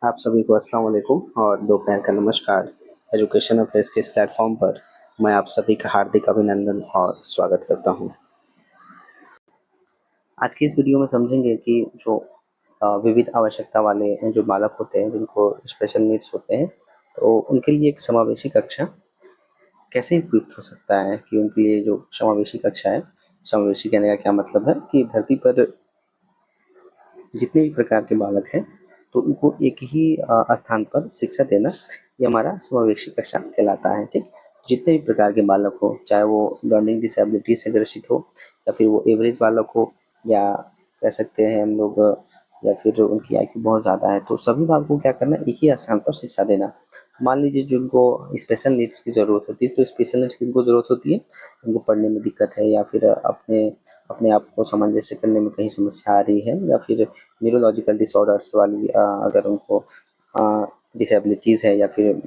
आप सभी को अस्सलाम वालेकुम और दोपहर का नमस्कार। एजुकेशन अफेयर्स के इस प्लेटफॉर्म पर मैं आप सभी का हार्दिक अभिनंदन और स्वागत करता हूं। आज की इस वीडियो में समझेंगे कि जो विविध आवश्यकता वाले जो बालक होते हैं, जिनको स्पेशल नीड्स होते हैं, तो उनके लिए एक समावेशी कक्षा कैसे उपयुक्त हो सकता है। कि उनके लिए जो समावेशी कक्षा है, समावेशी कहने का क्या मतलब है कि धरती पर जितने भी प्रकार के बालक हैं, तो उनको एक ही स्थान पर शिक्षा देना, ये हमारा समावेशी कक्षा कहलाता है। ठीक, जितने भी प्रकार के बालक हो, चाहे वो लर्निंग डिसेबिलिटी से ग्रसित हो या फिर वो एवरेज बालक हो, या कह सकते हैं हम लोग, या फिर जो उनकी आईक्यू बहुत ज़्यादा है, तो सभी बालकों को क्या करना, एक ही स्थान पर शिक्षा देना। मान लीजिए जिनको स्पेशल नीड्स की ज़रूरत होती है, तो स्पेशल नीड्स किनको ज़रूरत होती है, उनको पढ़ने में दिक्कत है, या फिर अपने अपने आप को सामंजस्य करने में कहीं समस्या आ रही है, या फिर न्यूरोलॉजिकल डिसऑर्डर्स वाली अगर उनको डिसेबिलिटीज़ है, या फिर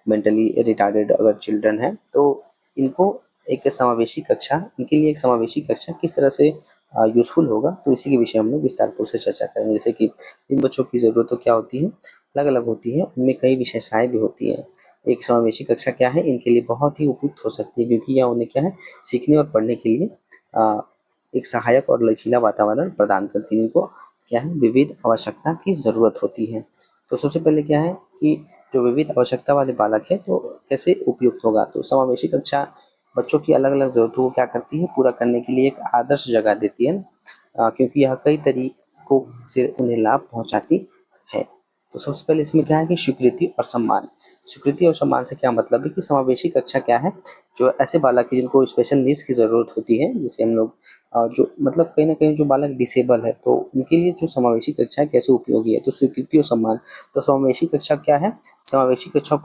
मेंटली रिटार्डेड अगर चिल्ड्रन है, तो इनको एक समावेशी कक्षा, इनके लिए एक समावेशी कक्षा किस तरह से यूज़फुल होगा, तो इसी के विषय में हम लोग विस्तारपूर्वक से चर्चा करेंगे। जैसे कि इन बच्चों की ज़रूरतें क्या होती हैं, अलग-अलग होती हैं, उनमें कई विशेषताएँ भी होती हैं। एक समावेशी कक्षा क्या है, इनके लिए बहुत ही उपयुक्त हो सकती है, क्योंकि यह उन्हें क्या है, सीखने और पढ़ने के लिए अ, एक सहायक और लचीला वातावरण प्रदान करती है। इनको क्या है, विविध आवश्यकता की ज़रूरत होती है। तो सबसे पहले क्या है कि जो विविध आवश्यकता वाले बालक है, तो कैसे उपयुक्त होगा, तो समावेशी कक्षा बच्चों की अलग-अलग ज़रूरतों को क्या करती है, पूरा करने के लिए एक आदर्श जगह देती है ना, क्योंकि यह कई तरीकों से उन्हें लाभ पहुँचाती है। तो सबसे पहले इसमें क्या है कि स्वीकृति और सम्मान। स्वीकृति और सम्मान से क्या मतलब है कि समावेशी कक्षा क्या है, जो ऐसे बालक है जिनको स्पेशल नीड्स की ज़रूरत होती है, जिसे हम लोग जो मतलब कहीं न कहीं जो बालक डिसेबल है, तो उनके लिए जो समावेशी कक्षा है कैसे उपयोगी है, तो स्वीकृति और सम्मान। तो समावेशी कक्षा क्या है, समावेशी कक्षा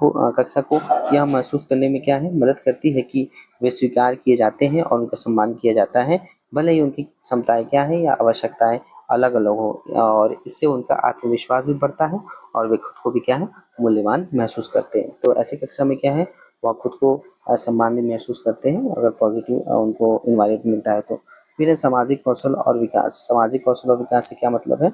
को यह महसूस करने में क्या है, मदद करती है कि वे स्वीकार किए जाते हैं और उनका सम्मान किया जाता है, भले ही उनकी क्षमताएँ क्या हैं या आवश्यकताएँ अलग-अलग हो, और इससे उनका आत्मविश्वास भी बढ़ता है और वे खुद को भी क्या है, मूल्यवान महसूस करते हैं। तो ऐसी कक्षा में क्या है, वह खुद को सम्मान भी महसूस करते हैं, अगर पॉजिटिव उनको एनवायरनमेंट मिलता है तो। फिर है सामाजिक कौशल और विकास। सामाजिक कौशल और विकास से क्या मतलब है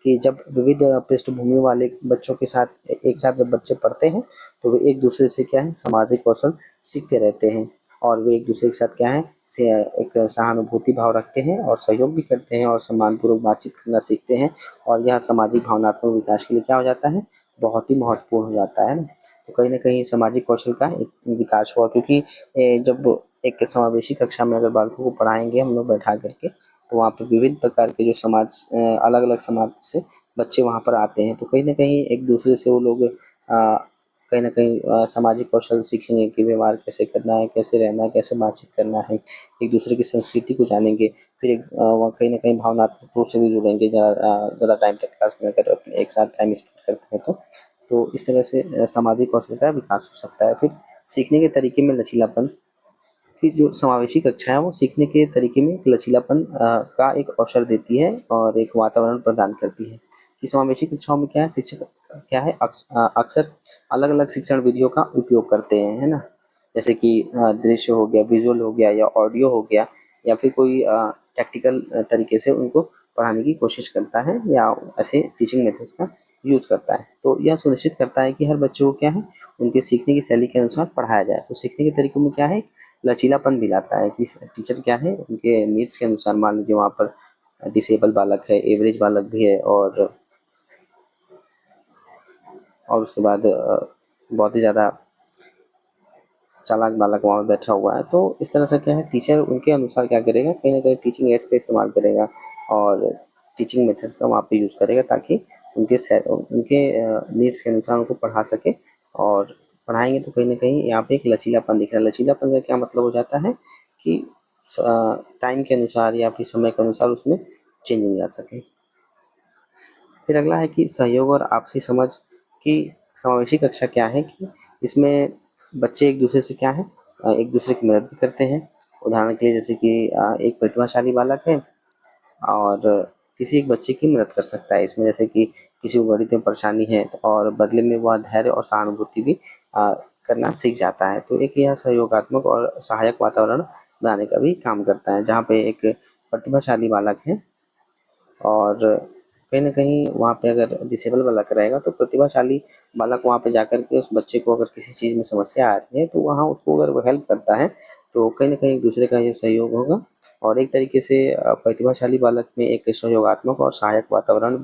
कि जब विविध पृष्ठभूमि वाले बच्चों के साथ एक साथ जब बच्चे पढ़ते हैं, तो वे एक दूसरे से क्या है, सामाजिक कौशल सीखते रहते हैं, और वे एक दूसरे के साथ क्या है, से एक सहानुभूति भाव रखते हैं और सहयोग भी करते हैं और सम्मानपूर्वक बातचीत करना सीखते हैं, और यह सामाजिक भावनात्मक विकास के लिए क्या हो जाता है, बहुत ही महत्वपूर्ण हो जाता है ना। तो कहीं न कहीं सामाजिक कौशल का एक विकास हुआ, क्योंकि जब एक समावेशी कक्षा में अगर बालकों को पढ़ाएँगे हम लोग बैठा करके, तो वहाँ पे विभिन्न प्रकार के जो अलग-अलग समाज से बच्चे वहाँ पर आते हैं, तो कहीं न कहीं एक दूसरे से वो लोग कहीं न कहीं सामाजिक कौशल सीखेंगे कि व्यवहार कैसे करना है, कैसे रहना है, कैसे बातचीत करना है, एक दूसरे की संस्कृति को जानेंगे। फिर वहाँ कहीं न कहीं भावनात्मक रूप से भी जुड़ेंगे, ज़्यादा टाइम तक क्लास में अगर अपने एक साथ टाइम स्पेंड करते हैं तो। तो इस तरह से सामाजिक कौशल का विकास हो सकता है। फिर सीखने के तरीके में लचीलापन, कि जो समावेशी कक्षा है वो सीखने के तरीके में एक लचीलापन का एक अवसर देती है और एक वातावरण प्रदान करती है। कि समावेशी कक्षाओं में क्या है, शिक्षक क्या है, अक्सर अलग-अलग शिक्षण विधियों का उपयोग करते हैं, है ना? जैसे कि दृश्य हो गया, विजुअल हो गया, या ऑडियो हो गया, या फिर कोई प्रैक्टिकल तरीके से उनको पढ़ाने की कोशिश करता है, या ऐसे टीचिंग मेथड्स का यूज़ करता है। तो यह सुनिश्चित करता है कि हर बच्चे को क्या है, उनके सीखने की शैली के अनुसार पढ़ाया जाए। तो सीखने के तरीकों में क्या है, लचीलापन भी लाता है कि टीचर क्या है, उनके नीड्स के अनुसार, मान लीजिए वहाँ पर डिसेबल बालक है, एवरेज बालक भी है, और उसके बाद बहुत ही ज़्यादा चालाक बालक वहाँ पे बैठा हुआ है। तो इस तरह से क्या है, टीचर उनके अनुसार क्या करेगा, कहीं न कहीं टीचिंग एड्स का इस्तेमाल करेगा और टीचिंग मेथड्स का वहाँ पे यूज़ करेगा, ताकि उनके नीड्स के अनुसार उनको पढ़ा सके, और पढ़ाएँगे तो कहीं न कहीं यहाँ पे एक लचीलापन दिख रहा है। लचीलापन का क्या मतलब हो जाता है कि टाइम के अनुसार या फिर समय के अनुसार उसमें चेंजिंग ला सके। फिर अगला है कि सहयोग और आपसी समझ। की समावेशी कक्षा क्या है कि इसमें बच्चे एक दूसरे से क्या है, एक दूसरे की मदद भी करते हैं। उदाहरण के लिए जैसे कि एक प्रतिभाशाली बालक है और किसी एक बच्चे की मदद कर सकता है इसमें, जैसे कि किसी को गणित में परेशानी है, तो और बदले में वह धैर्य और सहानुभूति भी करना सीख जाता है। तो एक यह सहयोगात्मक और सहायक वातावरण बनाने का भी काम करता है, जहाँ पे एक प्रतिभाशाली बालक है और कहीं न कहीं वहाँ पे अगर डिसेबल बालक रहेगा तो प्रतिभाशाली बालक वहाँ पे जाकर के उस बच्चे को अगर किसी चीज़ में समस्या आ रही है तो वहाँ उसको अगर वो हेल्प करता है, तो कहीं न कहीं एक-दूसरे का ये सहयोग होगा और एक तरीके से प्रतिभाशाली बालक में एक सहयोगात्मक और सहायक वातावरण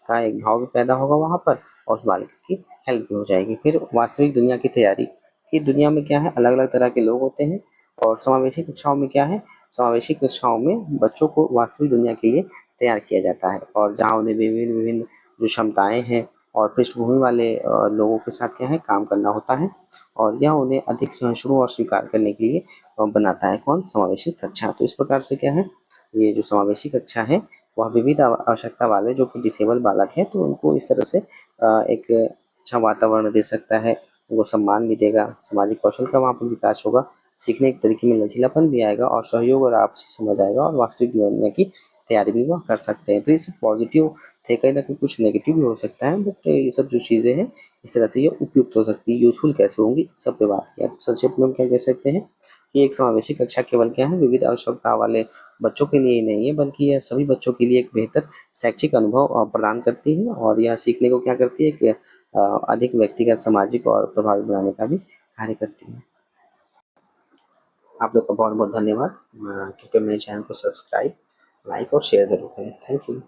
का एक भाव भी पैदा होगा वहाँ पर और उस बालक की हेल्प भी हो जाएगी। फिर वास्तविक दुनिया की तैयारी, कि दुनिया में क्या है अलग-अलग तरह के लोग होते हैं और समावेशी कक्षाओं में क्या है, समावेशी कक्षाओं में बच्चों को वास्तविक दुनिया के लिए तैयार किया जाता है और जहाँ उन्हें विभिन्न-विभिन्न जो क्षमताएँ हैं और पृष्ठभूमि वाले लोगों के साथ क्या है काम करना होता है और यह उन्हें अधिक सहिष्णु और स्वीकार करने के लिए बनाता है कौन? समावेशी कक्षा। तो इस प्रकार से क्या है, ये जो समावेशी कक्षा है, वह विविध आवश्यकता वाले जो कि डिसेबल बालक हैं, तो उनको इस तरह से एक अच्छा वातावरण दे सकता है, उनको सम्मान भी देगा, सामाजिक कौशल का वहाँ पर विकास होगा, सीखने के तरीके में लचीलापन भी आएगा और सहयोग और आपसी समझ आएगा और वास्तविक दुनिया की तैयारी भी वह कर सकते हैं। तो ये सब पॉजिटिव थे, कहीं न कहीं कुछ नेगेटिव भी हो सकता है, बट ये सब जो चीज़ें हैं, इस तरह से ये उपयुक्त हो सकती है, यूज़फुल कैसे होंगी, इस सब पे बात किया। तो संक्षेप में हम क्या कह सकते हैं कि एक समावेशी कक्षा केवल क्या है, विविध आवश्यकता वाले बच्चों के लिए ही नहीं है, बल्कि यह सभी बच्चों के लिए एक बेहतर शैक्षिक अनुभव प्रदान करती है और यह सीखने को क्या करती है कि अधिक व्यक्तिगत, सामाजिक और प्रभावी बनाने का भी कार्य करती है। आप लोग का बहुत-बहुत धन्यवाद। कृपया मेरे चैनल को सब्सक्राइब, लाइक और शेयर ज़रूर करें। Thank you.